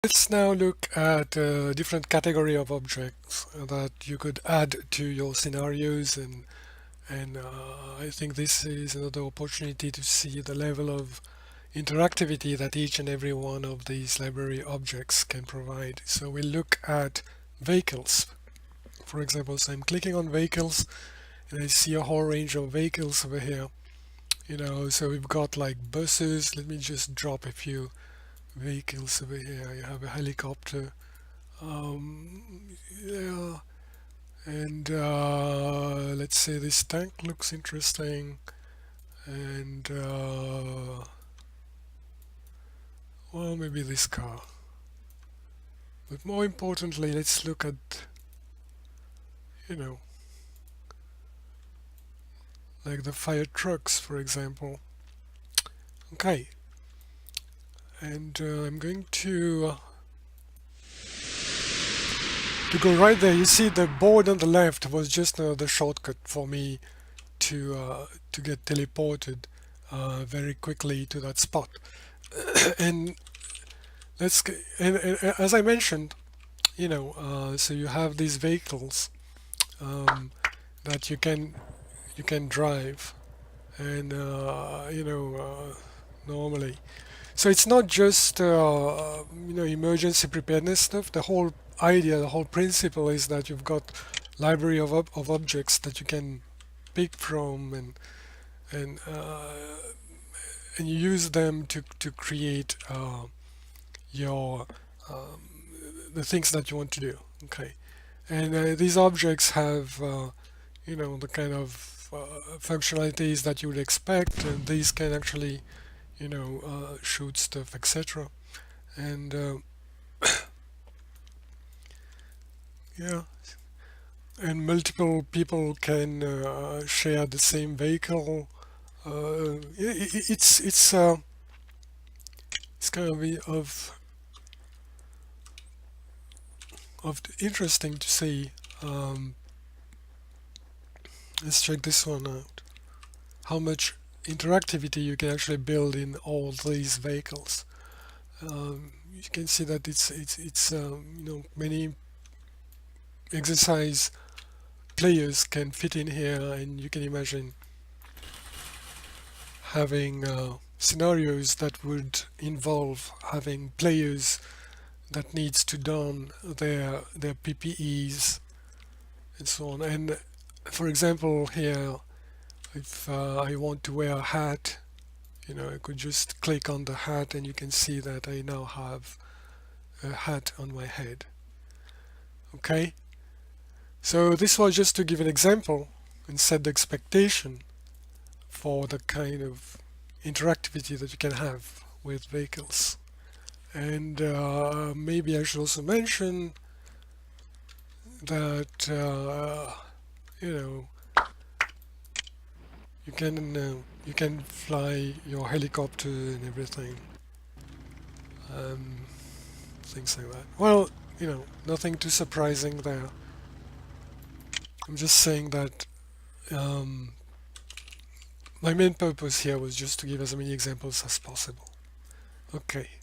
Let's now look at a different category of objects that you could add to your scenarios, and I think this is another opportunity to see the level of interactivity that each and every one of these library objects can provide. So we'll look at vehicles, for example. So I'm clicking on vehicles and I see a whole range of vehicles over here. So we've got like buses. Let me just drop a few vehicles over here. You have a helicopter, yeah, and let's say this tank looks interesting, and well, maybe this car. But more importantly, let's look at, you know, like the fire trucks, for example. Okay, and I'm going to go right there. You see the board on the left was just the shortcut for me to get teleported very quickly to that spot. and and as I mentioned, so you have these vehicles that you can drive, and normally. So it's not just emergency preparedness stuff. The whole idea, the whole principle is that you've got library of objects that you can pick from, and and you use them to create your the things that you want to do. Okay, and these objects have the kind of functionalities that you would expect, and these can actually shoot stuff, etc. And yeah, and multiple people can share the same vehicle. It's kind of interesting to see. Let's check this one out. How much interactivity you can actually build in all these vehicles. You can see that it's many exercise players can fit in here, and you can imagine having scenarios that would involve having players that needs to don their PPEs and so on. And for example, here, if I want to wear a hat, I could just click on the hat, and you can see that I now have a hat on my head. Okay, so this was just to give an example and set the expectation for the kind of interactivity that you can have with vehicles. And maybe I should also mention that you can fly your helicopter and everything, things like that. Well, nothing too surprising there. I'm just saying that my main purpose here was just to give as many examples as possible. Okay.